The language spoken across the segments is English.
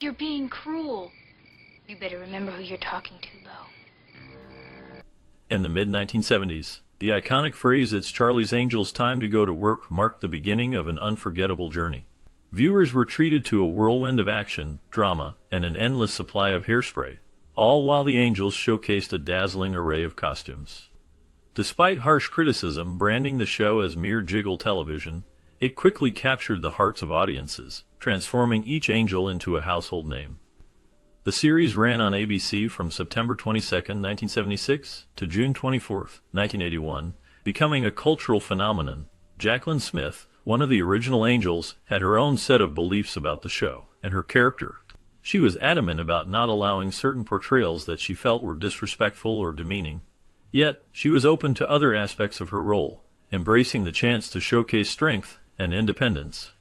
You're being cruel. You better remember who you're talking to, Bo. In the mid-1970s, the iconic phrase "It's Charlie's Angels, time to go to work" marked the beginning of an unforgettable journey. Viewers were treated to a whirlwind of action, drama, and an endless supply of hairspray, all while the Angels showcased a dazzling array of costumes. Despite harsh criticism branding the show as mere jiggle television, it quickly captured the hearts of audiences, transforming each angel into a household name. The series ran on ABC from September 22, 1976 to June 24, 1981, becoming a cultural phenomenon. Jaclyn Smith, one of the original Angels, had her own set of beliefs about the show and her character. She was adamant about not allowing certain portrayals that she felt were disrespectful or demeaning. Yet, she was open to other aspects of her role, embracing the chance to showcase strength and independence.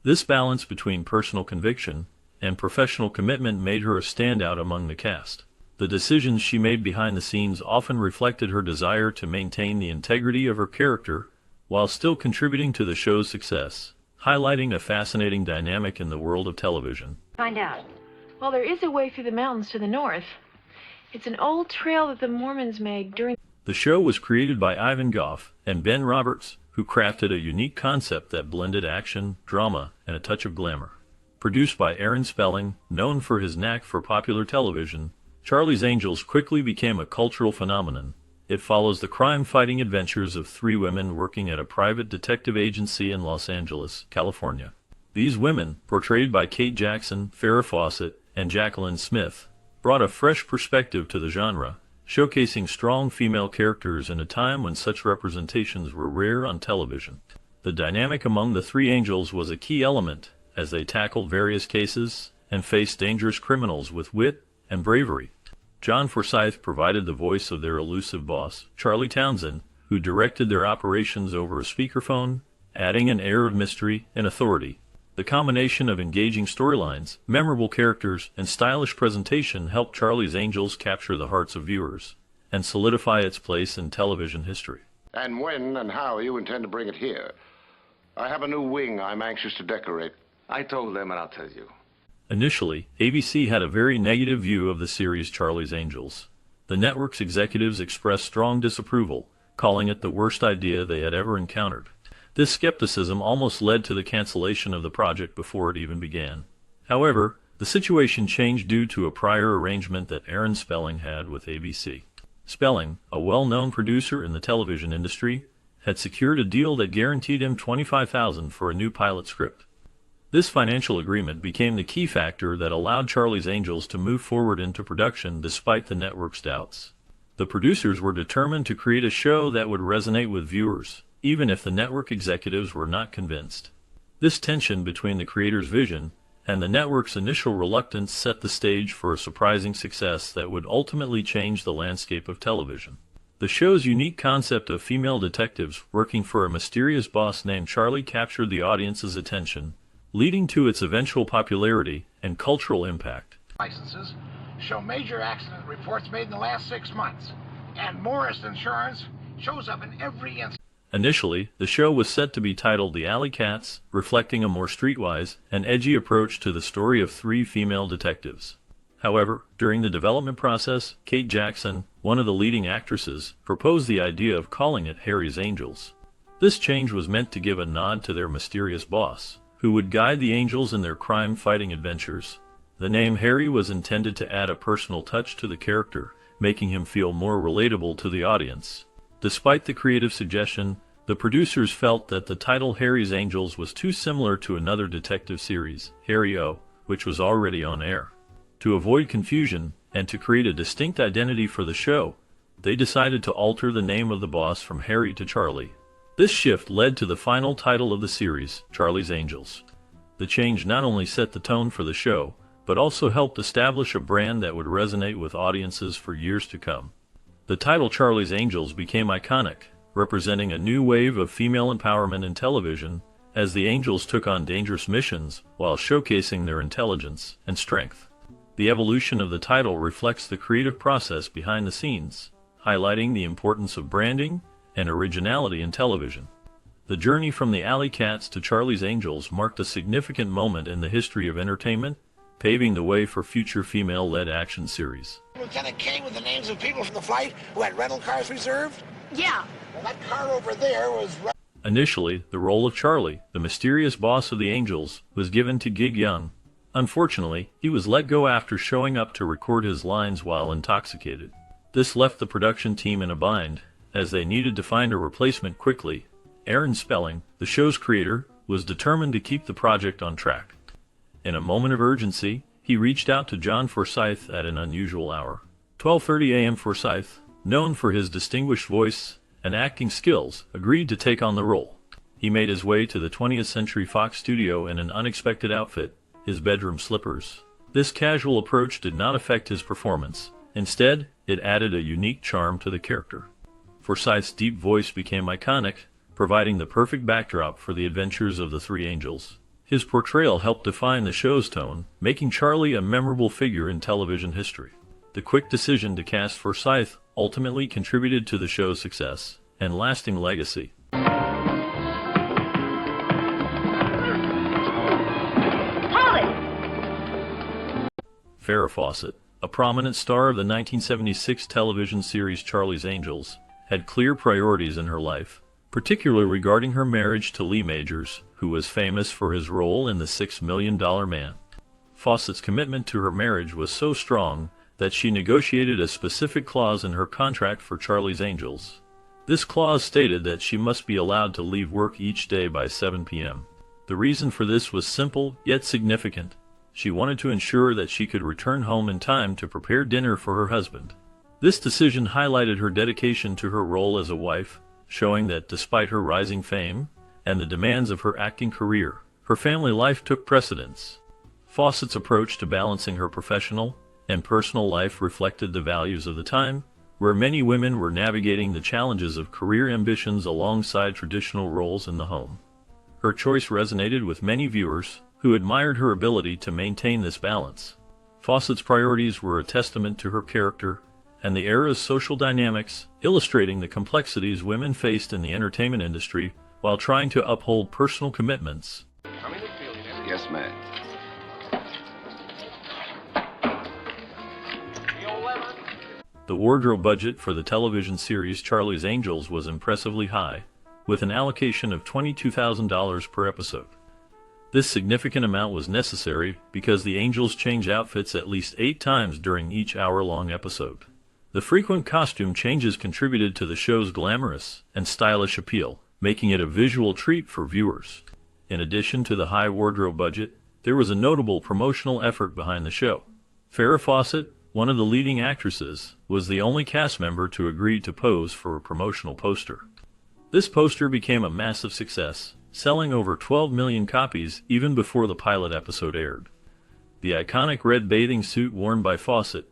This balance between personal conviction and professional commitment made her a standout among the cast. The decisions she made behind the scenes often reflected her desire to maintain the integrity of her character while still contributing to the show's success, highlighting a fascinating dynamic in the world of television. Find out. Well, there is a way through the mountains to the north. It's an old trail that the Mormons made during... The show was created by Ivan Goff and Ben Roberts, who crafted a unique concept that blended action, drama, and a touch of glamour. Produced by Aaron Spelling, known for his knack for popular television, Charlie's Angels quickly became a cultural phenomenon. It follows the crime-fighting adventures of three women working at a private detective agency in Los Angeles, California. These women, portrayed by Kate Jackson, Farrah Fawcett, and Jaclyn Smith, brought a fresh perspective to the genre, showcasing strong female characters in a time when such representations were rare on television. The dynamic among the three angels was a key element, as they tackled various cases and faced dangerous criminals with wit and bravery. John Forsythe provided the voice of their elusive boss, Charlie Townsend, who directed their operations over a speakerphone, adding an air of mystery and authority. The combination of engaging storylines, memorable characters, and stylish presentation helped Charlie's Angels capture the hearts of viewers and solidify its place in television history. And when and how you intend to bring it here? I have a new wing I'm anxious to decorate. I told them, and I'll tell you. Initially, ABC had a very negative view of the series Charlie's Angels. The network's executives expressed strong disapproval, calling it the worst idea they had ever encountered. This skepticism almost led to the cancellation of the project before it even began. However, the situation changed due to a prior arrangement that Aaron Spelling had with ABC. Spelling, a well-known producer in the television industry, had secured a deal that guaranteed him $25,000 for a new pilot script. This financial agreement became the key factor that allowed Charlie's Angels to move forward into production despite the network's doubts. The producers were determined to create a show that would resonate with viewers, even if the network executives were not convinced. This tension between the creator's vision and the network's initial reluctance set the stage for a surprising success that would ultimately change the landscape of television. The show's unique concept of female detectives working for a mysterious boss named Charlie captured the audience's attention, leading to its eventual popularity and cultural impact. Licenses show major accident reports made in the last 6 months, and Morris Insurance shows up in every instance. Initially, the show was set to be titled The Alley Cats, reflecting a more streetwise and edgy approach to the story of three female detectives. However, during the development process, Kate Jackson, one of the leading actresses, proposed the idea of calling it Harry's Angels. This change was meant to give a nod to their mysterious boss, who would guide the Angels in their crime-fighting adventures. The name Harry was intended to add a personal touch to the character, making him feel more relatable to the audience. Despite the creative suggestion, the producers felt that the title Harry's Angels was too similar to another detective series, Harry O., which was already on air. To avoid confusion, and to create a distinct identity for the show, they decided to alter the name of the boss from Harry to Charlie. This shift led to the final title of the series, Charlie's Angels. The change not only set the tone for the show, but also helped establish a brand that would resonate with audiences for years to come. The title Charlie's Angels became iconic, representing a new wave of female empowerment in television, as the Angels took on dangerous missions while showcasing their intelligence and strength. The evolution of the title reflects the creative process behind the scenes, highlighting the importance of branding and originality in television. The journey from the Alley Cats to Charlie's Angels marked a significant moment in the history of entertainment, paving the way for future female-led action series. Lieutenant King with the names of people from the flight who had rental cars reserved? Yeah. Well, that car over there was... Initially, the role of Charlie, the mysterious boss of the Angels, was given to Gig Young. Unfortunately, he was let go after showing up to record his lines while intoxicated. This left the production team in a bind, as they needed to find a replacement quickly. Aaron Spelling, the show's creator, was determined to keep the project on track. In a moment of urgency, he reached out to John Forsythe at an unusual hour. 12:30 a.m. Forsythe, known for his distinguished voice and acting skills, agreed to take on the role. He made his way to the 20th Century Fox studio in an unexpected outfit, his bedroom slippers. This casual approach did not affect his performance. Instead, it added a unique charm to the character. Forsythe's deep voice became iconic, providing the perfect backdrop for the adventures of the three angels. His portrayal helped define the show's tone, making Charlie a memorable figure in television history. The quick decision to cast Forsythe ultimately contributed to the show's success and lasting legacy. Farrah Fawcett, a prominent star of the 1976 television series Charlie's Angels, had clear priorities in her life, particularly regarding her marriage to Lee Majors, who was famous for his role in The $6 Million Man. Fawcett's commitment to her marriage was so strong that she negotiated a specific clause in her contract for Charlie's Angels. This clause stated that she must be allowed to leave work each day by 7 p.m. The reason for this was simple, yet significant. She wanted to ensure that she could return home in time to prepare dinner for her husband. This decision highlighted her dedication to her role as a wife, showing that despite her rising fame and the demands of her acting career, her family life took precedence. Fawcett's approach to balancing her professional and personal life reflected the values of the time, where many women were navigating the challenges of career ambitions alongside traditional roles in the home. Her choice resonated with many viewers, who admired her ability to maintain this balance. Fawcett's priorities were a testament to her character and the era's social dynamics, illustrating the complexities women faced in the entertainment industry while trying to uphold personal commitments. Yes, ma'am. The wardrobe budget for the television series Charlie's Angels was impressively high, with an allocation of $22,000 per episode. This significant amount was necessary because the Angels changed outfits at least 8 times during each hour-long episode. The frequent costume changes contributed to the show's glamorous and stylish appeal, making it a visual treat for viewers. In addition to the high wardrobe budget, there was a notable promotional effort behind the show. Farrah Fawcett, one of the leading actresses, was the only cast member to agree to pose for a promotional poster. This poster became a massive success, selling over 12 million copies even before the pilot episode aired. The iconic red bathing suit worn by Fawcett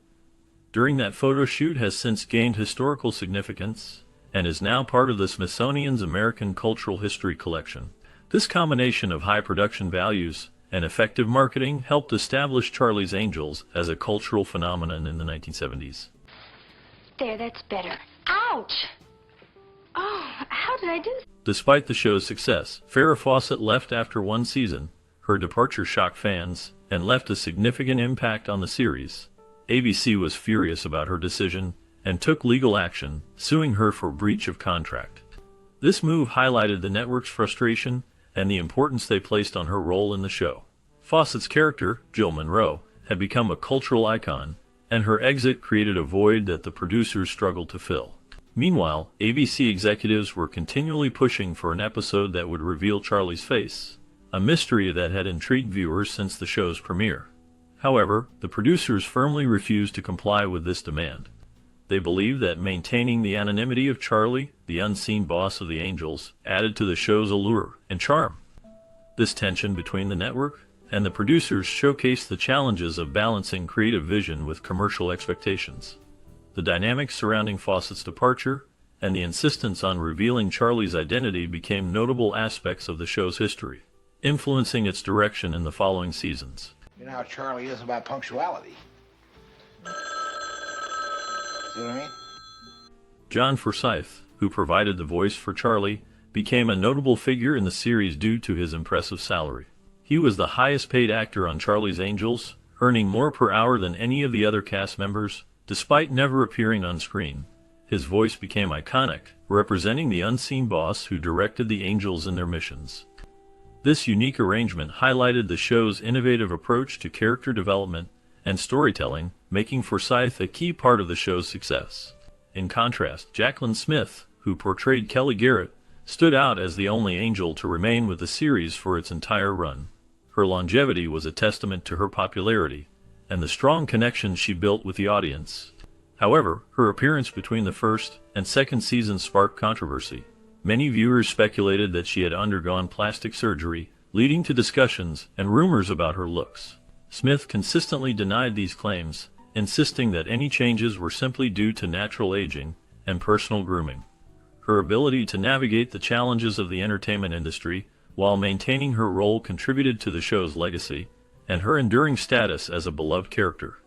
during that photo shoot has since gained historical significance and is now part of the Smithsonian's American Cultural History Collection. This combination of high production values and effective marketing helped establish Charlie's Angels as a cultural phenomenon in the 1970s. There, that's better. Ouch! Oh, how did I do this? Despite the show's success, Farrah Fawcett left after 1 season. Her departure shocked fans and left a significant impact on the series. ABC was furious about her decision and took legal action, suing her for breach of contract. This move highlighted the network's frustration and the importance they placed on her role in the show. Fawcett's character, Jill Monroe, had become a cultural icon, and her exit created a void that the producers struggled to fill. Meanwhile, ABC executives were continually pushing for an episode that would reveal Charlie's face, a mystery that had intrigued viewers since the show's premiere. However, the producers firmly refused to comply with this demand. They believed that maintaining the anonymity of Charlie, the unseen boss of the Angels, added to the show's allure and charm. This tension between the network and the producers showcased the challenges of balancing creative vision with commercial expectations. The dynamics surrounding Fawcett's departure and the insistence on revealing Charlie's identity became notable aspects of the show's history, influencing its direction in the following seasons. You know how Charlie is about punctuality. See what I mean? John Forsythe, who provided the voice for Charlie, became a notable figure in the series due to his impressive salary. He was the highest paid actor on Charlie's Angels, earning more per hour than any of the other cast members, despite never appearing on screen. His voice became iconic, representing the unseen boss who directed the angels in their missions. This unique arrangement highlighted the show's innovative approach to character development and storytelling, making Forsyth a key part of the show's success. In contrast, Jaclyn Smith, who portrayed Kelly Garrett, stood out as the only angel to remain with the series for its entire run. Her longevity was a testament to her popularity and the strong connection she built with the audience. However, her appearance between the first and second seasons sparked controversy. Many viewers speculated that she had undergone plastic surgery, leading to discussions and rumors about her looks. Smith consistently denied these claims, insisting that any changes were simply due to natural aging and personal grooming. Her ability to navigate the challenges of the entertainment industry while maintaining her role contributed to the show's legacy and her enduring status as a beloved character.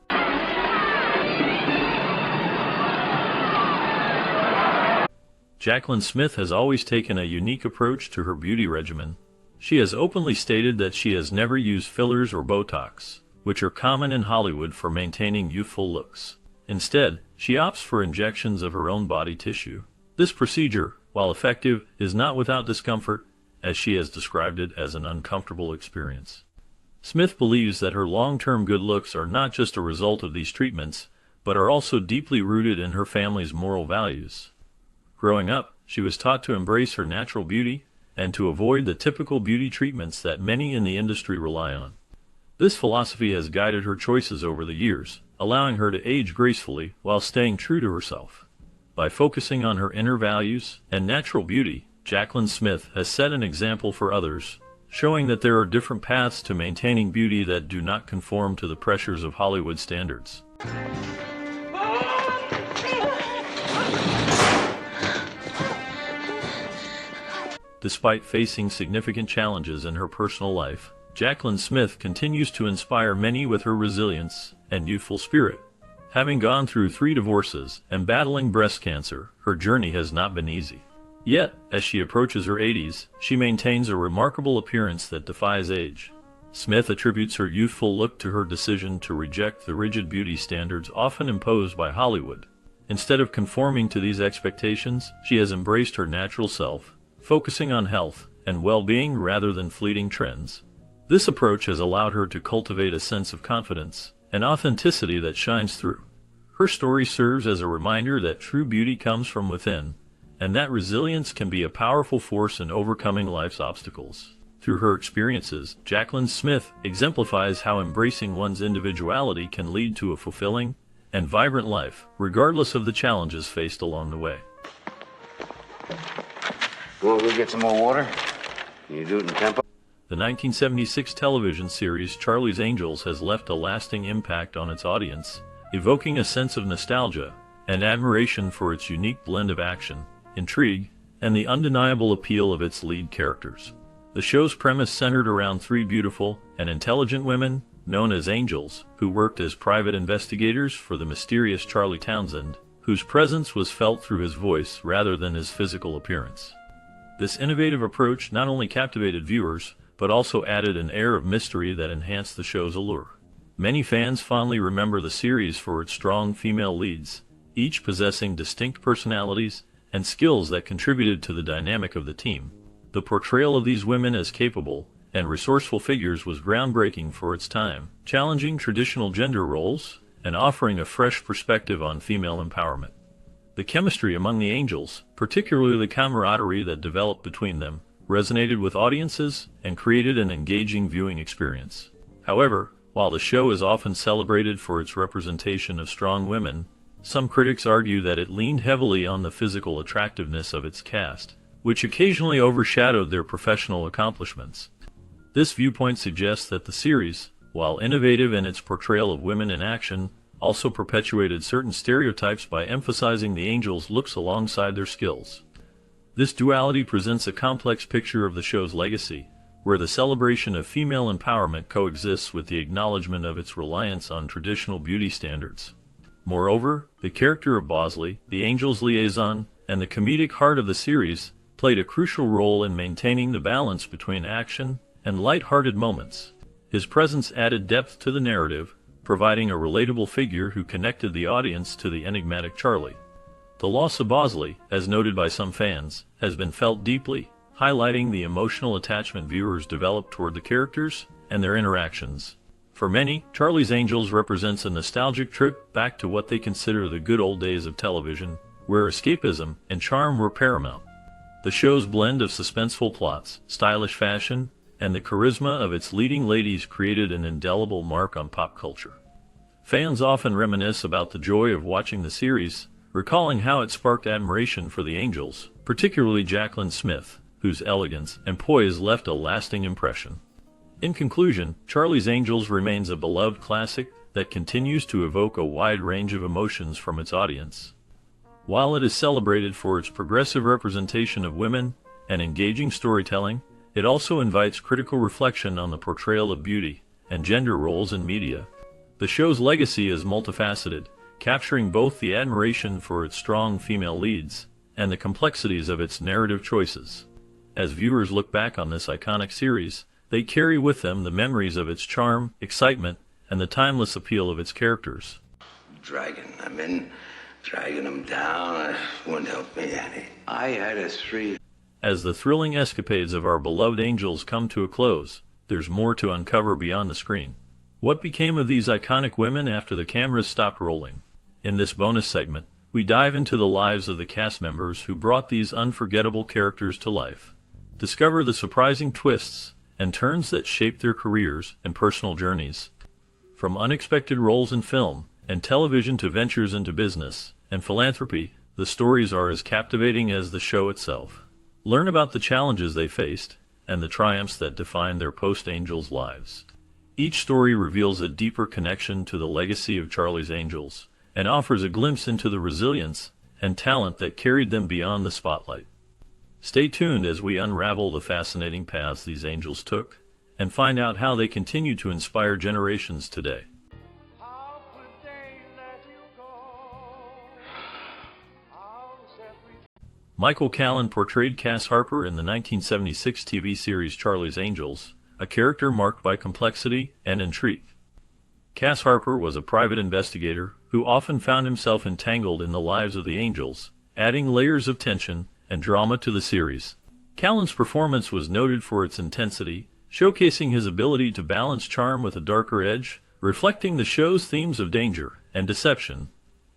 Jaclyn Smith has always taken a unique approach to her beauty regimen. She has openly stated that she has never used fillers or Botox, which are common in Hollywood for maintaining youthful looks. Instead, she opts for injections of her own body tissue. This procedure, while effective, is not without discomfort, as she has described it as an uncomfortable experience. Smith believes that her long-term good looks are not just a result of these treatments, but are also deeply rooted in her family's moral values. Growing up, she was taught to embrace her natural beauty and to avoid the typical beauty treatments that many in the industry rely on. This philosophy has guided her choices over the years, allowing her to age gracefully while staying true to herself. By focusing on her inner values and natural beauty, Jaclyn Smith has set an example for others, showing that there are different paths to maintaining beauty that do not conform to the pressures of Hollywood standards. Despite facing significant challenges in her personal life, Jaclyn Smith continues to inspire many with her resilience and youthful spirit. Having gone through 3 divorces and battling breast cancer, her journey has not been easy. Yet, as she approaches her 80s, she maintains a remarkable appearance that defies age. Smith attributes her youthful look to her decision to reject the rigid beauty standards often imposed by Hollywood. Instead of conforming to these expectations, she has embraced her natural self, focusing on health and well-being rather than fleeting trends. This approach has allowed her to cultivate a sense of confidence and authenticity that shines through. Her story serves as a reminder that true beauty comes from within, and that resilience can be a powerful force in overcoming life's obstacles. Through her experiences, Jaclyn Smith exemplifies how embracing one's individuality can lead to a fulfilling and vibrant life, regardless of the challenges faced along the way. Well, we'll get some more water. Can you do it in tempo? The 1976 television series Charlie's Angels has left a lasting impact on its audience, evoking a sense of nostalgia and admiration for its unique blend of action, intrigue, and the undeniable appeal of its lead characters. The show's premise centered around 3 beautiful and intelligent women, known as angels, who worked as private investigators for the mysterious Charlie Townsend, whose presence was felt through his voice rather than his physical appearance. This innovative approach not only captivated viewers, but also added an air of mystery that enhanced the show's allure. Many fans fondly remember the series for its strong female leads, each possessing distinct personalities and skills that contributed to the dynamic of the team. The portrayal of these women as capable and resourceful figures was groundbreaking for its time, challenging traditional gender roles and offering a fresh perspective on female empowerment. The chemistry among the angels, particularly the camaraderie that developed between them, resonated with audiences and created an engaging viewing experience. However, while the show is often celebrated for its representation of strong women, some critics argue that it leaned heavily on the physical attractiveness of its cast, which occasionally overshadowed their professional accomplishments. This viewpoint suggests that the series, while innovative in its portrayal of women in action, also perpetuated certain stereotypes by emphasizing the angels' looks alongside their skills. This duality presents a complex picture of the show's legacy, where the celebration of female empowerment coexists with the acknowledgement of its reliance on traditional beauty standards. Moreover, the character of Bosley, the angels' liaison, and the comedic heart of the series played a crucial role in maintaining the balance between action and light-hearted moments. His presence added depth to the narrative, providing a relatable figure who connected the audience to the enigmatic Charlie. The loss of Bosley, as noted by some fans, has been felt deeply, highlighting the emotional attachment viewers develop toward the characters and their interactions. For many, Charlie's Angels represents a nostalgic trip back to what they consider the good old days of television, where escapism and charm were paramount. The show's blend of suspenseful plots, stylish fashion, and the charisma of its leading ladies created an indelible mark on pop culture. Fans often reminisce about the joy of watching the series, recalling how it sparked admiration for the Angels, particularly Jaclyn Smith, whose elegance and poise left a lasting impression. In conclusion, Charlie's Angels remains a beloved classic that continues to evoke a wide range of emotions from its audience. While it is celebrated for its progressive representation of women and engaging storytelling, it also invites critical reflection on the portrayal of beauty and gender roles in media. The show's legacy is multifaceted, capturing both the admiration for its strong female leads and the complexities of its narrative choices. As viewers look back on this iconic series, they carry with them the memories of its charm, excitement, and the timeless appeal of its characters. Dragging them down, wouldn't help me any. I had a three. As the thrilling escapades of our beloved Angels come to a close, there's more to uncover beyond the screen. What became of these iconic women after the cameras stopped rolling? In this bonus segment, we dive into the lives of the cast members who brought these unforgettable characters to life. Discover the surprising twists and turns that shaped their careers and personal journeys. From unexpected roles in film and television to ventures into business and philanthropy, the stories are as captivating as the show itself. Learn about the challenges they faced and the triumphs that defined their post-Angels lives. Each story reveals a deeper connection to the legacy of Charlie's Angels and offers a glimpse into the resilience and talent that carried them beyond the spotlight. Stay tuned as we unravel the fascinating paths these Angels took and find out how they continue to inspire generations today. Michael Callan portrayed Cass Harper in the 1976 TV series Charlie's Angels, a character marked by complexity and intrigue. Cass Harper was a private investigator who often found himself entangled in the lives of the Angels, adding layers of tension and drama to the series. Callan's performance was noted for its intensity, showcasing his ability to balance charm with a darker edge, reflecting the show's themes of danger and deception.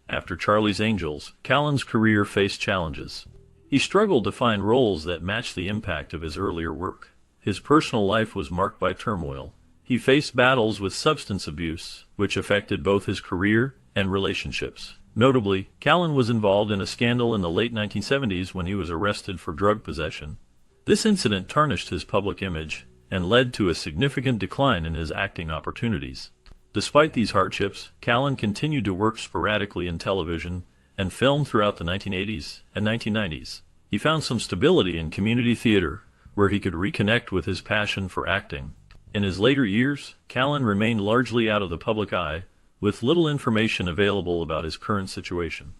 After Charlie's Angels, Callan's career faced challenges. He struggled to find roles that matched the impact of his earlier work. His personal life was marked by turmoil. He faced battles with substance abuse, which affected both his career and relationships. Notably, Callan was involved in a scandal in the late 1970s when he was arrested for drug possession. This incident tarnished his public image and led to a significant decline in his acting opportunities. Despite these hardships, Callan continued to work sporadically in television and film throughout the 1980s and 1990s. He found some stability in community theater, where he could reconnect with his passion for acting. In his later years, Callan remained largely out of the public eye, with little information available about his current situation.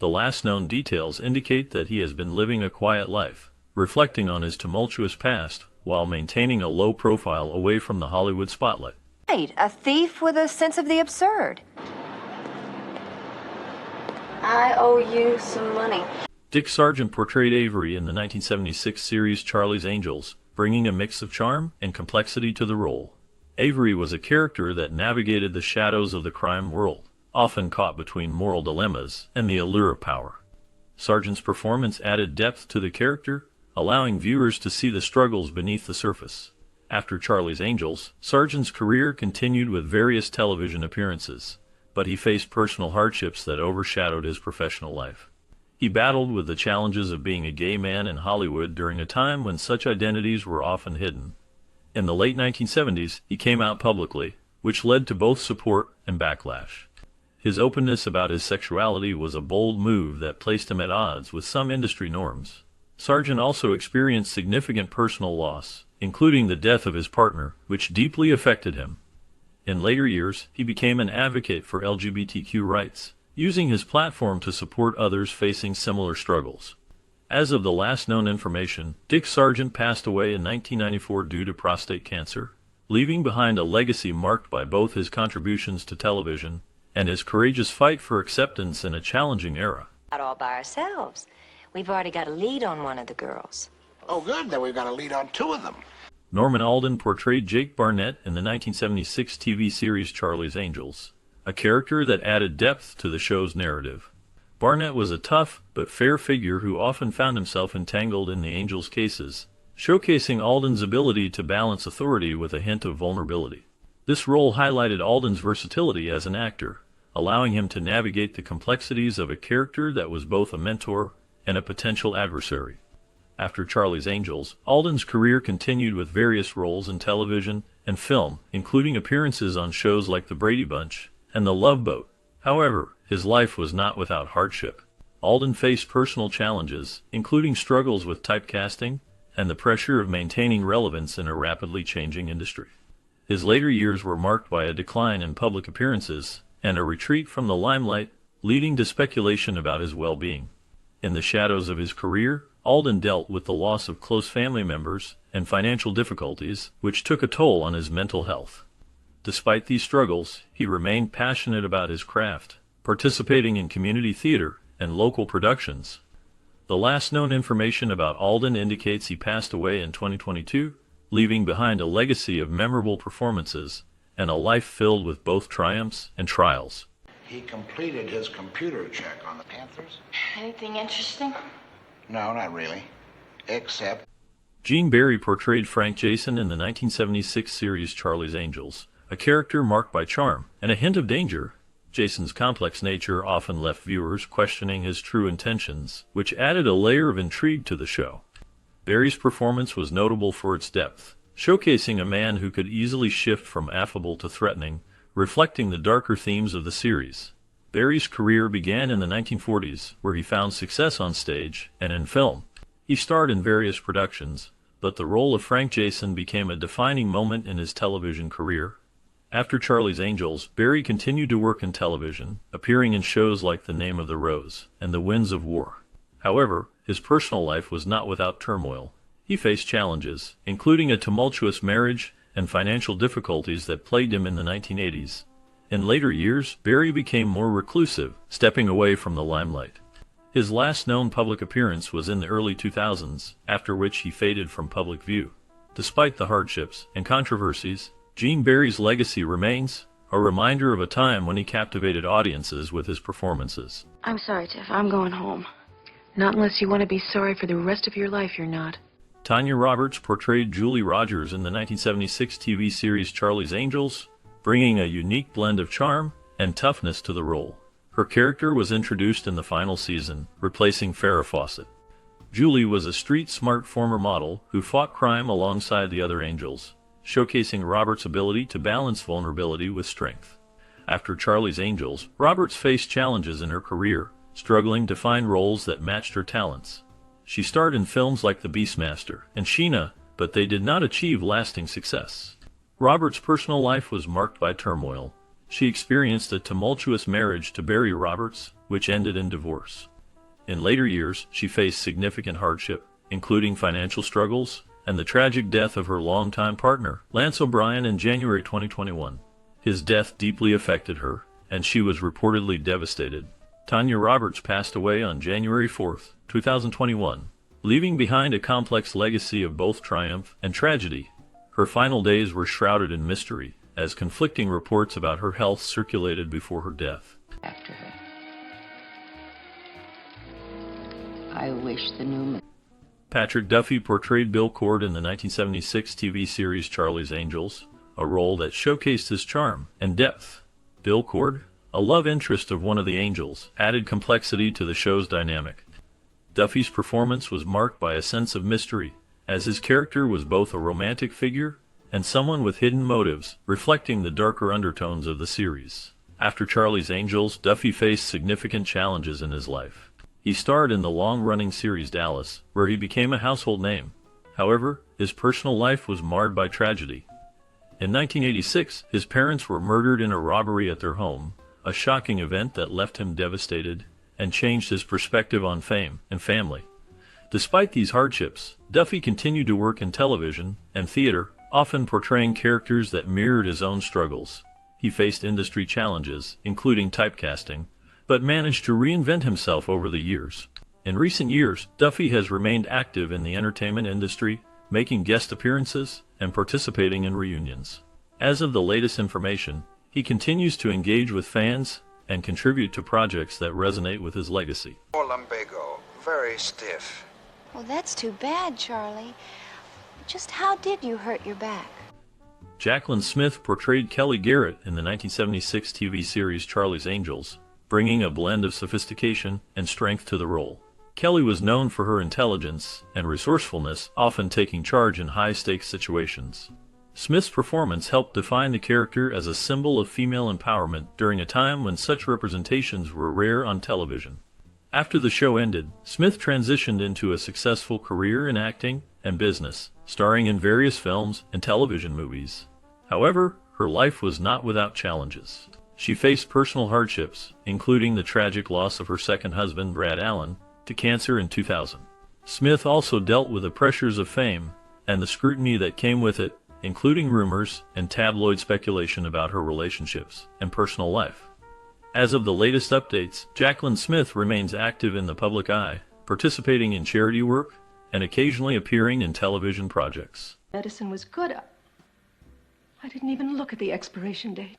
The last known details indicate that he has been living a quiet life, reflecting on his tumultuous past while maintaining a low profile away from the Hollywood spotlight. Right, a thief with a sense of the absurd. I owe you some money. Dick Sargent portrayed Avery in the 1976 series Charlie's Angels, bringing a mix of charm and complexity to the role. Avery was a character that navigated the shadows of the crime world, often caught between moral dilemmas and the allure of power. Sargent's performance added depth to the character, allowing viewers to see the struggles beneath the surface. After Charlie's Angels, Sargent's career continued with various television appearances, but he faced personal hardships that overshadowed his professional life. He battled with the challenges of being a gay man in Hollywood during a time when such identities were often hidden. In the late 1970s, he came out publicly, which led to both support and backlash. His openness about his sexuality was a bold move that placed him at odds with some industry norms. Sargent also experienced significant personal loss, including the death of his partner, which deeply affected him. In later years, he became an advocate for LGBTQ rights, using his platform to support others facing similar struggles. As of the last known information, Dick Sargent passed away in 1994 due to prostate cancer, leaving behind a legacy marked by both his contributions to television and his courageous fight for acceptance in a challenging era. Not all by ourselves. We've already got a lead on one of the girls. Oh, good. Then we've got a lead on two of them. Norman Alden portrayed Jake Barnett in the 1976 TV series Charlie's Angels, a character that added depth to the show's narrative. Barnett was a tough but fair figure who often found himself entangled in the Angels' cases, showcasing Alden's ability to balance authority with a hint of vulnerability. This role highlighted Alden's versatility as an actor, allowing him to navigate the complexities of a character that was both a mentor and a potential adversary. After Charlie's Angels, Alden's career continued with various roles in television and film, including appearances on shows like The Brady Bunch and The Love Boat. However, his life was not without hardship. Alden faced personal challenges, including struggles with typecasting and the pressure of maintaining relevance in a rapidly changing industry. His later years were marked by a decline in public appearances and a retreat from the limelight, leading to speculation about his well-being. In the shadows of his career, Alden dealt with the loss of close family members and financial difficulties, which took a toll on his mental health. Despite these struggles, he remained passionate about his craft, participating in community theater and local productions. The last known information about Alden indicates he passed away in 2022, leaving behind a legacy of memorable performances and a life filled with both triumphs and trials. He completed his computer check on the Panthers. Anything interesting? No, not really. Except... Gene Barry portrayed Frank Jason in the 1976 series Charlie's Angels, a character marked by charm and a hint of danger. Jason's complex nature often left viewers questioning his true intentions, which added a layer of intrigue to the show. Barry's performance was notable for its depth, showcasing a man who could easily shift from affable to threatening, reflecting the darker themes of the series. Barry's career began in the 1940s, where he found success on stage and in film. He starred in various productions, but the role of Frank Jason became a defining moment in his television career. After Charlie's Angels, Barry continued to work in television, appearing in shows like The Name of the Rose and The Winds of War. However, his personal life was not without turmoil. He faced challenges, including a tumultuous marriage and financial difficulties that plagued him in the 1980s. In later years, Barry became more reclusive, stepping away from the limelight. His last known public appearance was in the early 2000s, after which he faded from public view. Despite the hardships and controversies, Gene Barry's legacy remains a reminder of a time when he captivated audiences with his performances. I'm sorry, Tiff. I'm going home. Not unless you want to be sorry for the rest of your life, you're not. Tanya Roberts portrayed Julie Rogers in the 1976 TV series Charlie's Angels, bringing a unique blend of charm and toughness to the role. Her character was introduced in the final season, replacing Farrah Fawcett. Julie was a street-smart former model who fought crime alongside the other Angels, showcasing Roberts' ability to balance vulnerability with strength. After Charlie's Angels, Roberts faced challenges in her career, struggling to find roles that matched her talents. She starred in films like The Beastmaster and Sheena, but they did not achieve lasting success. Roberts' personal life was marked by turmoil. She experienced a tumultuous marriage to Barry Roberts, which ended in divorce. In later years, she faced significant hardship, including financial struggles and the tragic death of her longtime partner, Lance O'Brien, in January 2021. His death deeply affected her, and she was reportedly devastated. Tanya Roberts passed away on January 4, 2021, leaving behind a complex legacy of both triumph and tragedy. Her final days were shrouded in mystery, as conflicting reports about her health circulated before her death. After her. I wish the new... Patrick Duffy portrayed Bill Cord in the 1976 TV series Charlie's Angels, a role that showcased his charm and depth. Bill Cord, a love interest of one of the Angels, added complexity to the show's dynamic. Duffy's performance was marked by a sense of mystery, as his character was both a romantic figure and someone with hidden motives, reflecting the darker undertones of the series. After Charlie's Angels, Duffy faced significant challenges in his life. He starred in the long-running series Dallas, where he became a household name. However, his personal life was marred by tragedy. In 1986, his parents were murdered in a robbery at their home, a shocking event that left him devastated and changed his perspective on fame and family. Despite these hardships, Duffy continued to work in television and theater, often portraying characters that mirrored his own struggles. He faced industry challenges, including typecasting, but managed to reinvent himself over the years. In recent years, Duffy has remained active in the entertainment industry, making guest appearances and participating in reunions. As of the latest information, he continues to engage with fans and contribute to projects that resonate with his legacy. Or lumbago, very stiff. Well, that's too bad, Charlie. Just how did you hurt your back? Jaclyn Smith portrayed Kelly Garrett in the 1976 TV series Charlie's Angels, bringing a blend of sophistication and strength to the role. Kelly was known for her intelligence and resourcefulness, often taking charge in high-stakes situations. Smith's performance helped define the character as a symbol of female empowerment during a time when such representations were rare on television. After the show ended, Smith transitioned into a successful career in acting and business, starring in various films and television movies. However, her life was not without challenges. She faced personal hardships, including the tragic loss of her second husband, Brad Allen, to cancer in 2000. Smith also dealt with the pressures of fame and the scrutiny that came with it, including rumors and tabloid speculation about her relationships and personal life. As of the latest updates, Jaclyn Smith remains active in the public eye, participating in charity work and occasionally appearing in television projects. Medicine was good. I didn't even look at the expiration date.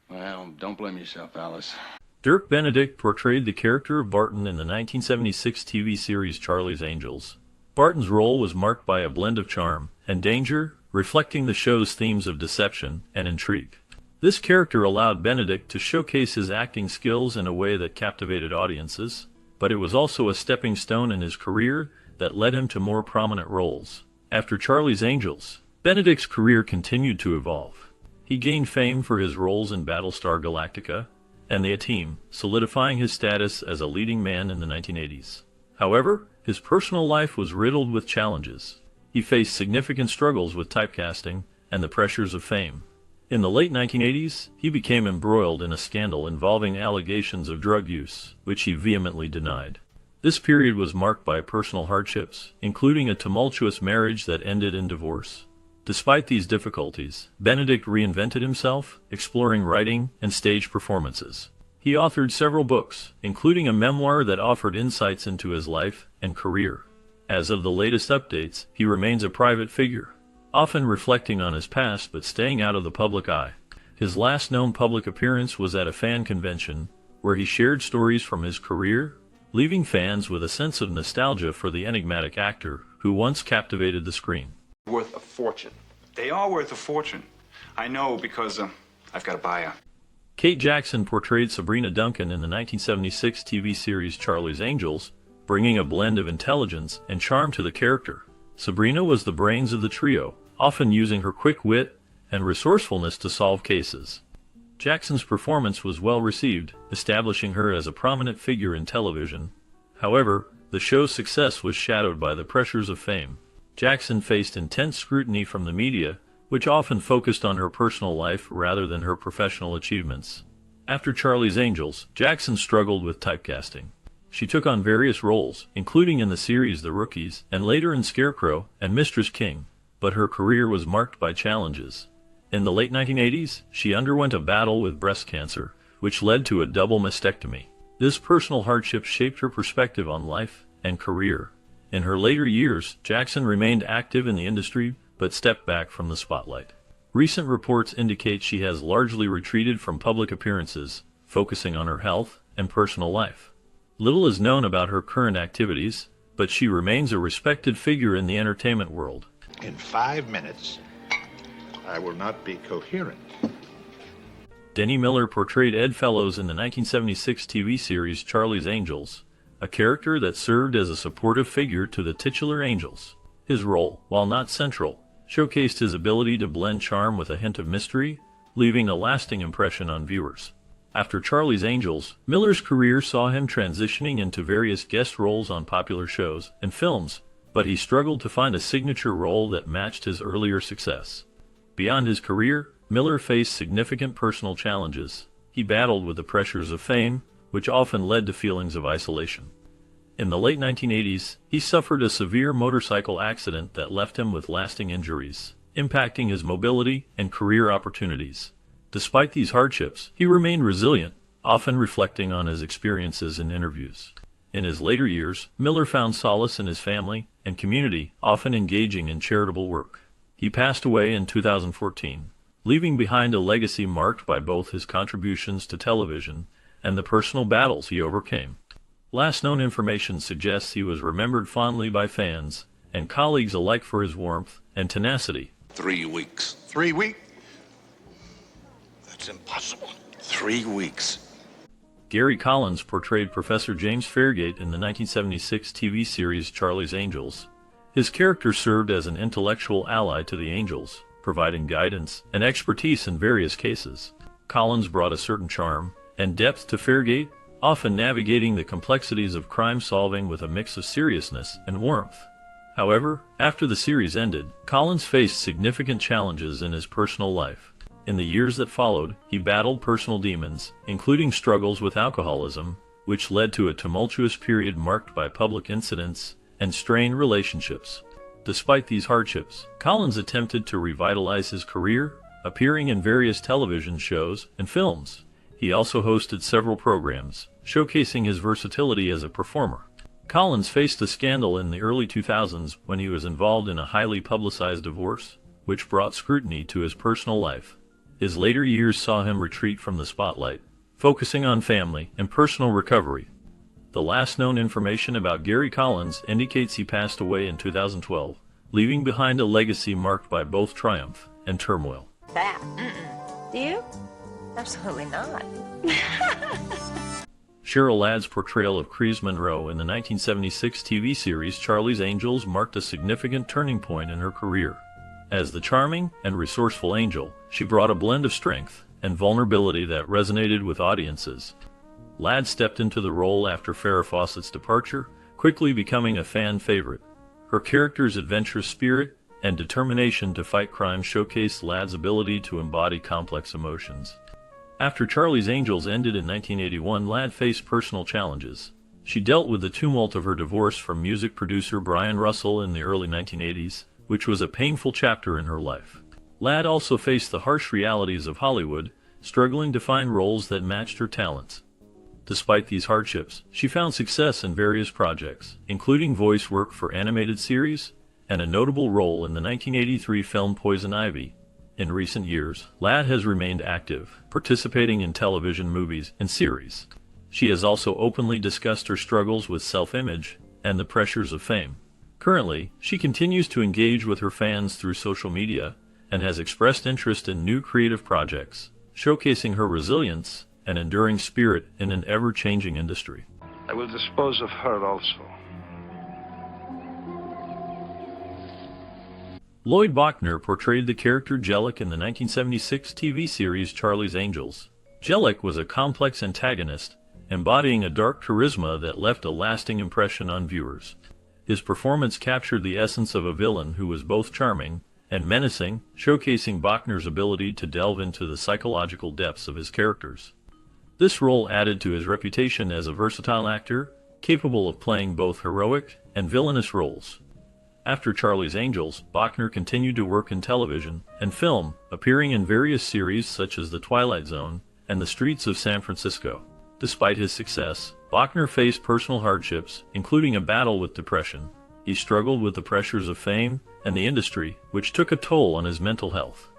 Well, don't blame yourself, Alice. Dirk Benedict portrayed the character of Barton in the 1976 TV series Charlie's Angels. Barton's role was marked by a blend of charm and danger, reflecting the show's themes of deception and intrigue. This character allowed Benedict to showcase his acting skills in a way that captivated audiences, but it was also a stepping stone in his career that led him to more prominent roles. After Charlie's Angels, Benedict's career continued to evolve. He gained fame for his roles in Battlestar Galactica and The A-Team, solidifying his status as a leading man in the 1980s. However, his personal life was riddled with challenges. He faced significant struggles with typecasting and the pressures of fame. In the late 1980s, he became embroiled in a scandal involving allegations of drug use, which he vehemently denied. This period was marked by personal hardships, including a tumultuous marriage that ended in divorce. Despite these difficulties, Benedict reinvented himself, exploring writing and stage performances. He authored several books, including a memoir that offered insights into his life and career. As of the latest updates, he remains a private figure, often reflecting on his past but staying out of the public eye. His last known public appearance was at a fan convention, where he shared stories from his career, leaving fans with a sense of nostalgia for the enigmatic actor who once captivated the screen. Worth a fortune. They are worth a fortune. I know because I've got a buyer. Kate Jackson portrayed Sabrina Duncan in the 1976 TV series Charlie's Angels, bringing a blend of intelligence and charm to the character. Sabrina was the brains of the trio, often using her quick wit and resourcefulness to solve cases. Jackson's performance was well received, establishing her as a prominent figure in television. However, the show's success was shadowed by the pressures of fame. Jackson faced intense scrutiny from the media, which often focused on her personal life rather than her professional achievements. After Charlie's Angels, Jackson struggled with typecasting. She took on various roles, including in the series The Rookies, and later in Scarecrow and Mistress King, but her career was marked by challenges. In the late 1980s, she underwent a battle with breast cancer, which led to a double mastectomy. This personal hardship shaped her perspective on life and career. In her later years, Jackson remained active in the industry, but stepped back from the spotlight. Recent reports indicate she has largely retreated from public appearances, focusing on her health and personal life. Little is known about her current activities, but she remains a respected figure in the entertainment world. In 5 minutes, I will not be coherent. Denny Miller portrayed Ed Fellows in the 1976 TV series Charlie's Angels, a character that served as a supportive figure to the titular Angels. His role, while not central, showcased his ability to blend charm with a hint of mystery, leaving a lasting impression on viewers. After Charlie's Angels, Miller's career saw him transitioning into various guest roles on popular shows and films, but he struggled to find a signature role that matched his earlier success. Beyond his career, Miller faced significant personal challenges. He battled with the pressures of fame, which often led to feelings of isolation. In the late 1980s, he suffered a severe motorcycle accident that left him with lasting injuries. impacting his mobility and career opportunities. Despite these hardships, he remained resilient, often reflecting on his experiences in interviews. In his later years, Miller found solace in his family and community, often engaging in charitable work. He passed away in 2014, leaving behind a legacy marked by both his contributions to television and the personal battles he overcame. Last known information suggests he was remembered fondly by fans and colleagues alike for his warmth and tenacity. 3 weeks. 3 weeks? That's impossible. 3 weeks. Gary Collins portrayed Professor James Fairgate in the 1976 TV series Charlie's Angels. His character served as an intellectual ally to the Angels, providing guidance and expertise in various cases. Collins brought a certain charm and depth to Fairgate, often navigating the complexities of crime-solving with a mix of seriousness and warmth. However, after the series ended, Collins faced significant challenges in his personal life. In the years that followed, he battled personal demons, including struggles with alcoholism, which led to a tumultuous period marked by public incidents and strained relationships. Despite these hardships, Collins attempted to revitalize his career, appearing in various television shows and films. He also hosted several programs, showcasing his versatility as a performer. Collins faced a scandal in the early 2000s when he was involved in a highly publicized divorce, which brought scrutiny to his personal life. His later years saw him retreat from the spotlight, focusing on family and personal recovery. The last known information about Gary Collins indicates he passed away in 2012, leaving behind a legacy marked by both triumph and turmoil. That. Do you? Absolutely not. Cheryl Ladd's portrayal of Crise Monroe in the 1976 TV series Charlie's Angels marked a significant turning point in her career. As the charming and resourceful Angel, she brought a blend of strength and vulnerability that resonated with audiences. Ladd stepped into the role after Farrah Fawcett's departure, quickly becoming a fan favorite. Her character's adventurous spirit and determination to fight crime showcased Ladd's ability to embody complex emotions. After Charlie's Angels ended in 1981, Ladd faced personal challenges. She dealt with the tumult of her divorce from music producer Brian Russell in the early 1980s, which was a painful chapter in her life. Ladd also faced the harsh realities of Hollywood, struggling to find roles that matched her talents. Despite these hardships, she found success in various projects, including voice work for animated series and a notable role in the 1983 film Poison Ivy. In recent years, Ladd has remained active, participating in television movies and series. She has also openly discussed her struggles with self-image and the pressures of fame. Currently, she continues to engage with her fans through social media and has expressed interest in new creative projects, showcasing her resilience and enduring spirit in an ever-changing industry. I will dispose of her also. Lloyd Bachner portrayed the character Jellic in the 1976 TV series Charlie's Angels. Jellic was a complex antagonist, embodying a dark charisma that left a lasting impression on viewers. His performance captured the essence of a villain who was both charming and menacing, showcasing Bachner's ability to delve into the psychological depths of his characters. This role added to his reputation as a versatile actor, capable of playing both heroic and villainous roles. After Charlie's Angels, Bachner continued to work in television and film, appearing in various series such as The Twilight Zone and The Streets of San Francisco. Despite his success, Bachner faced personal hardships, including a battle with depression. He struggled with the pressures of fame and the industry, which took a toll on his mental health.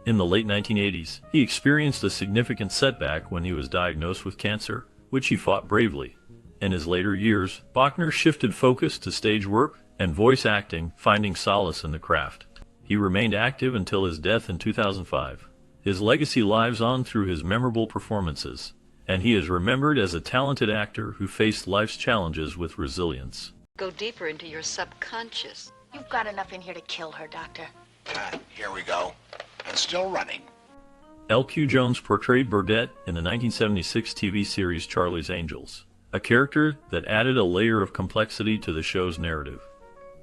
In the late 1980s, he experienced a significant setback when he was diagnosed with cancer, which he fought bravely. In his later years, Bachner shifted focus to stage work and voice acting, finding solace in the craft. He remained active until his death in 2005. His legacy lives on through his memorable performances, and he is remembered as a talented actor who faced life's challenges with resilience. Go deeper into your subconscious. You've got enough in here to kill her, Doctor. Here we go. And still running. L.Q. Jones portrayed Burdette in the 1976 TV series Charlie's Angels, a character that added a layer of complexity to the show's narrative.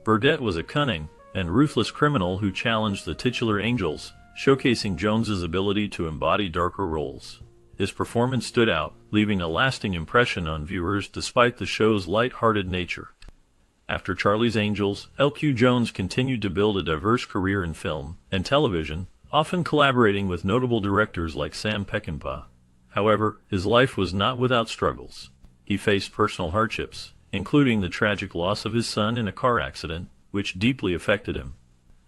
Burdette was a cunning and ruthless criminal who challenged the titular Angels, showcasing Jones's ability to embody darker roles. His performance stood out, leaving a lasting impression on viewers despite the show's light-hearted nature. After Charlie's Angels, L.Q. Jones continued to build a diverse career in film and television, often collaborating with notable directors like Sam Peckinpah. However, his life was not without struggles. He faced personal hardships, including the tragic loss of his son in a car accident, which deeply affected him.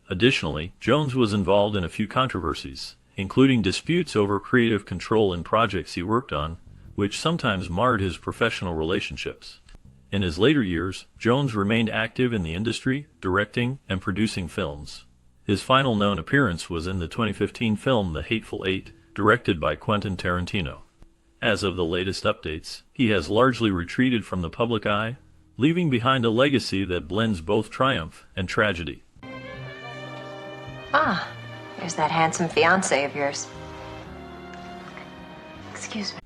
Additionally, Jones was involved in a few controversies, including disputes over creative control in projects he worked on, which sometimes marred his professional relationships. In his later years, Jones remained active in the industry, directing and producing films. His final known appearance was in the 2015 film The Hateful Eight, directed by Quentin Tarantino. As of the latest updates, he has largely retreated from the public eye, leaving behind a legacy that blends both triumph and tragedy. Ah, there's that handsome fiancé of yours. Excuse me.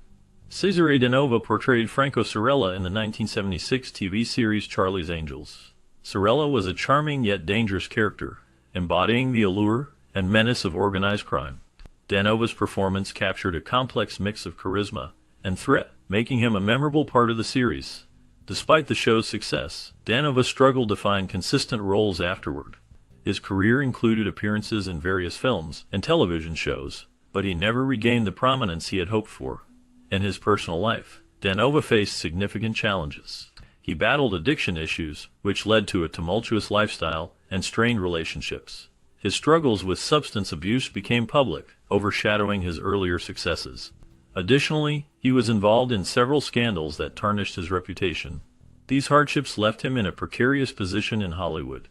Cesare De Nova portrayed Franco Sorella in the 1976 TV series Charlie's Angels. Sorella was a charming yet dangerous character, embodying the allure and menace of organized crime. De Nova's performance captured a complex mix of charisma and threat, making him a memorable part of the series. Despite the show's success, De Nova struggled to find consistent roles afterward. His career included appearances in various films and television shows, but he never regained the prominence he had hoped for. In his personal life, De Nova faced significant challenges. He battled addiction issues, which led to a tumultuous lifestyle and strained relationships. His struggles with substance abuse became public, overshadowing his earlier successes. Additionally, he was involved in several scandals that tarnished his reputation. These hardships left him in a precarious position in Hollywood.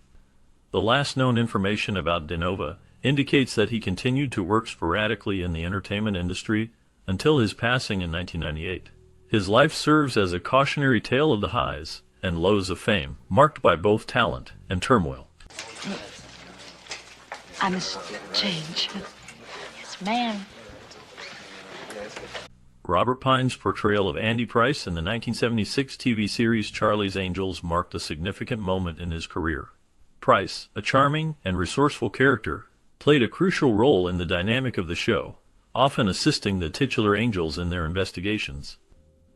The last known information about De Nova indicates that he continued to work sporadically in the entertainment industry until his passing in 1998. His life serves as a cautionary tale of the highs and lows of fame, marked by both talent and turmoil. I must change. Yes, ma'am. Robert Pine's portrayal of Andy Price in the 1976 TV series Charlie's Angels marked a significant moment in his career. Price, a charming and resourceful character, played a crucial role in the dynamic of the show, often assisting the titular angels in their investigations.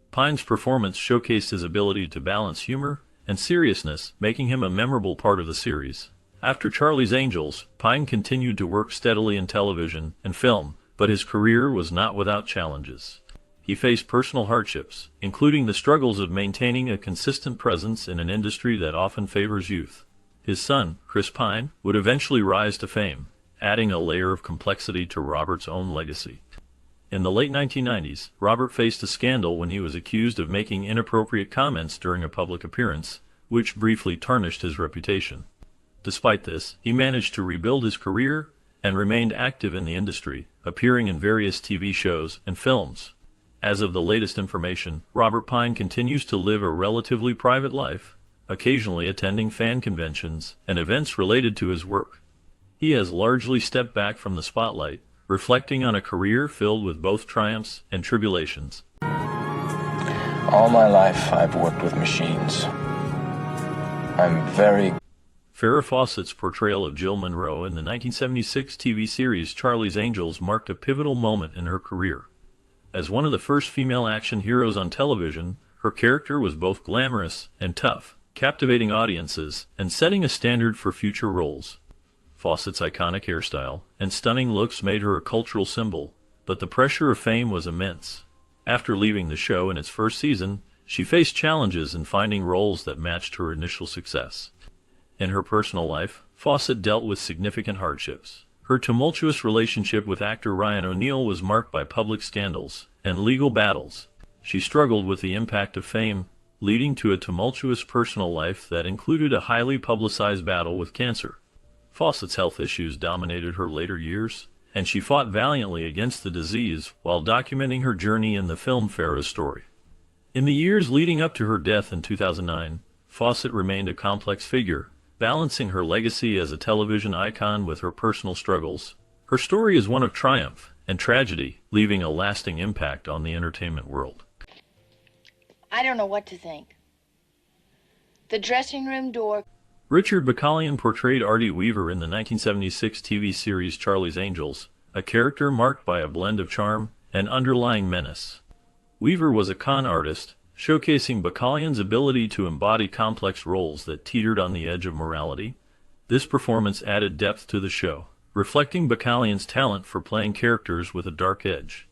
Pine's performance showcased his ability to balance humor and seriousness, making him a memorable part of the series. After Charlie's Angels, Pine continued to work steadily in television and film, but his career was not without challenges. He faced personal hardships, including the struggles of maintaining a consistent presence in an industry that often favors youth. His son, Chris Pine, would eventually rise to fame, adding a layer of complexity to Robert's own legacy. In the late 1990s, Robert faced a scandal when he was accused of making inappropriate comments during a public appearance, which briefly tarnished his reputation. Despite this, he managed to rebuild his career and remained active in the industry, appearing in various TV shows and films. As of the latest information, Robert Pine continues to live a relatively private life, occasionally attending fan conventions and events related to his work. He has largely stepped back from the spotlight, reflecting on a career filled with both triumphs and tribulations. All my life, I've worked with machines. I'm very... Farrah Fawcett's portrayal of Jill Monroe in the 1976 TV series Charlie's Angels marked a pivotal moment in her career. As one of the first female action heroes on television, her character was both glamorous and tough, captivating audiences and setting a standard for future roles. Fawcett's iconic hairstyle and stunning looks made her a cultural symbol, but the pressure of fame was immense. After leaving the show in its first season, she faced challenges in finding roles that matched her initial success. In her personal life, Fawcett dealt with significant hardships. Her tumultuous relationship with actor Ryan O'Neal was marked by public scandals and legal battles. She struggled with the impact of fame, leading to a tumultuous personal life that included a highly publicized battle with cancer. Fawcett's health issues dominated her later years, and she fought valiantly against the disease while documenting her journey in the film Farrah's Story. In the years leading up to her death in 2009, Fawcett remained a complex figure, balancing her legacy as a television icon with her personal struggles. Her story is one of triumph and tragedy, leaving a lasting impact on the entertainment world. I don't know what to think. The dressing room door... Richard Bacallian portrayed Artie Weaver in the 1976 TV series Charlie's Angels, a character marked by a blend of charm and underlying menace. Weaver was a con artist, showcasing Bacalion's ability to embody complex roles that teetered on the edge of morality. This performance added depth to the show, reflecting Bacalion's talent for playing characters with a dark edge.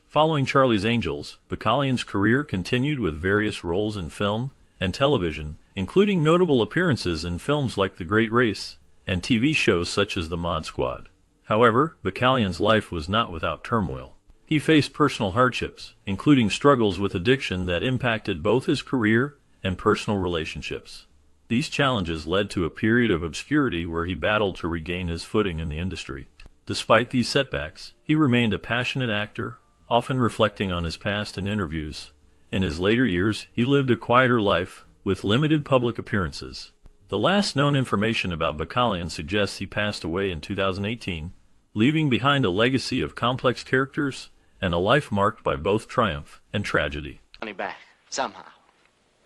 Following Charlie's Angels, Bacalion's career continued with various roles in film and television, including notable appearances in films like The Great Race and TV shows such as The Mod Squad. However, Bacalion's life was not without turmoil. He faced personal hardships, including struggles with addiction that impacted both his career and personal relationships. These challenges led to a period of obscurity where he battled to regain his footing in the industry. Despite these setbacks, he remained a passionate actor, often reflecting on his past in interviews. In his later years, he lived a quieter life, with limited public appearances. The last known information about Bacalion suggests he passed away in 2018, leaving behind a legacy of complex characters and a life marked by both triumph and tragedy. Money back, somehow.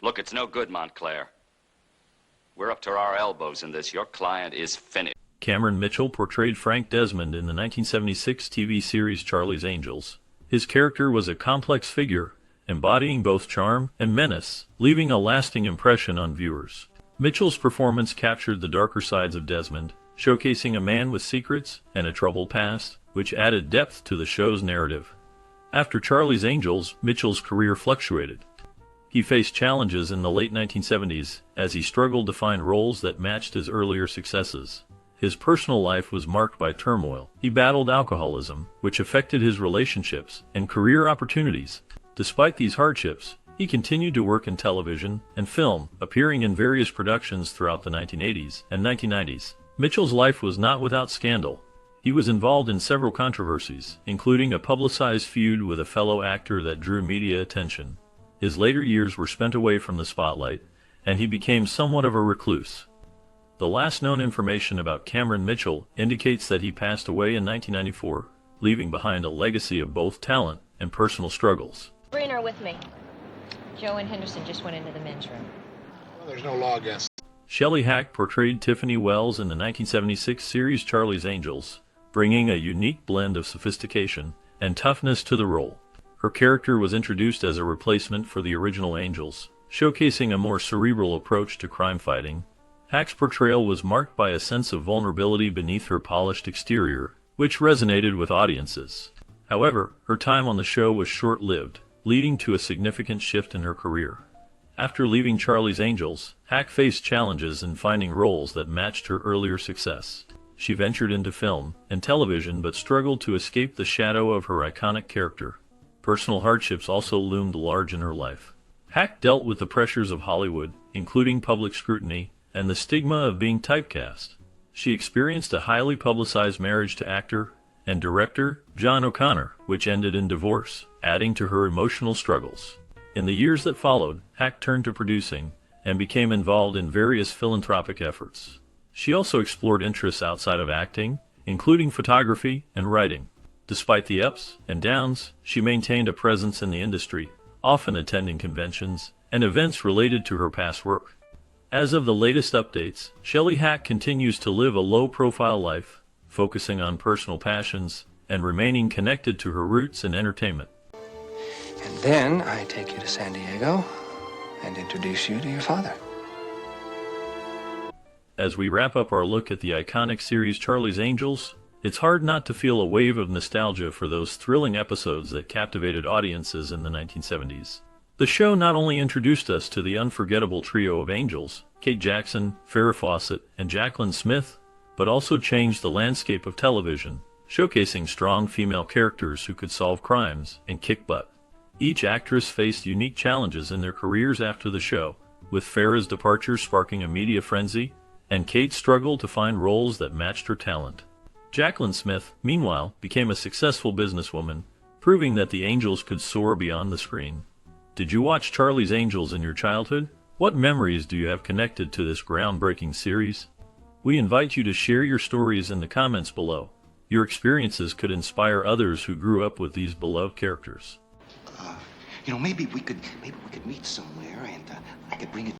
Look, it's no good, Montclair. We're up to our elbows in this. Your client is finished. Cameron Mitchell portrayed Frank Desmond in the 1976 TV series Charlie's Angels. His character was a complex figure, embodying both charm and menace, leaving a lasting impression on viewers. Mitchell's performance captured the darker sides of Desmond, showcasing a man with secrets and a troubled past, which added depth to the show's narrative. After Charlie's Angels, Mitchell's career fluctuated. He faced challenges in the late 1970s as he struggled to find roles that matched his earlier successes. His personal life was marked by turmoil. He battled alcoholism, which affected his relationships and career opportunities. Despite these hardships, he continued to work in television and film, appearing in various productions throughout the 1980s and 1990s. Mitchell's life was not without scandal. He was involved in several controversies, including a publicized feud with a fellow actor that drew media attention. His later years were spent away from the spotlight, and he became somewhat of a recluse. The last known information about Cameron Mitchell indicates that he passed away in 1994, leaving behind a legacy of both talent and personal struggles. Bring her with me. Joe and Henderson just went into the men's room. Well, there's no law against. Shelley Hack portrayed Tiffany Wells in the 1976 series Charlie's Angels, bringing a unique blend of sophistication and toughness to the role. Her character was introduced as a replacement for the original Angels, showcasing a more cerebral approach to crime fighting. Hack's portrayal was marked by a sense of vulnerability beneath her polished exterior, which resonated with audiences. However, her time on the show was short-lived, leading to a significant shift in her career. After leaving Charlie's Angels, Hack faced challenges in finding roles that matched her earlier success. She ventured into film and television but struggled to escape the shadow of her iconic character. Personal hardships also loomed large in her life. Hack dealt with the pressures of Hollywood, including public scrutiny and the stigma of being typecast. She experienced a highly publicized marriage to actor and director John O'Connor, which ended in divorce, adding to her emotional struggles. In the years that followed, Hack turned to producing and became involved in various philanthropic efforts. She also explored interests outside of acting, including photography and writing. Despite the ups and downs, she maintained a presence in the industry, often attending conventions and events related to her past work. As of the latest updates, Shelley Hack continues to live a low-profile life, focusing on personal passions and remaining connected to her roots in entertainment. And then I take you to San Diego and introduce you to your father. As we wrap up our look at the iconic series Charlie's Angels, it's hard not to feel a wave of nostalgia for those thrilling episodes that captivated audiences in the 1970s. The show not only introduced us to the unforgettable trio of angels, Kate Jackson, Farrah Fawcett, and Jaclyn Smith, but also changed the landscape of television, showcasing strong female characters who could solve crimes and kick butt. Each actress faced unique challenges in their careers after the show, with Farrah's departure sparking a media frenzy, and Kate struggled to find roles that matched her talent. Jaclyn Smith, meanwhile, became a successful businesswoman, proving that the angels could soar beyond the screen. Did you watch Charlie's Angels in your childhood? What memories do you have connected to this groundbreaking series? We invite you to share your stories in the comments below. Your experiences could inspire others who grew up with these beloved characters. Maybe we could meet somewhere, and I could bring it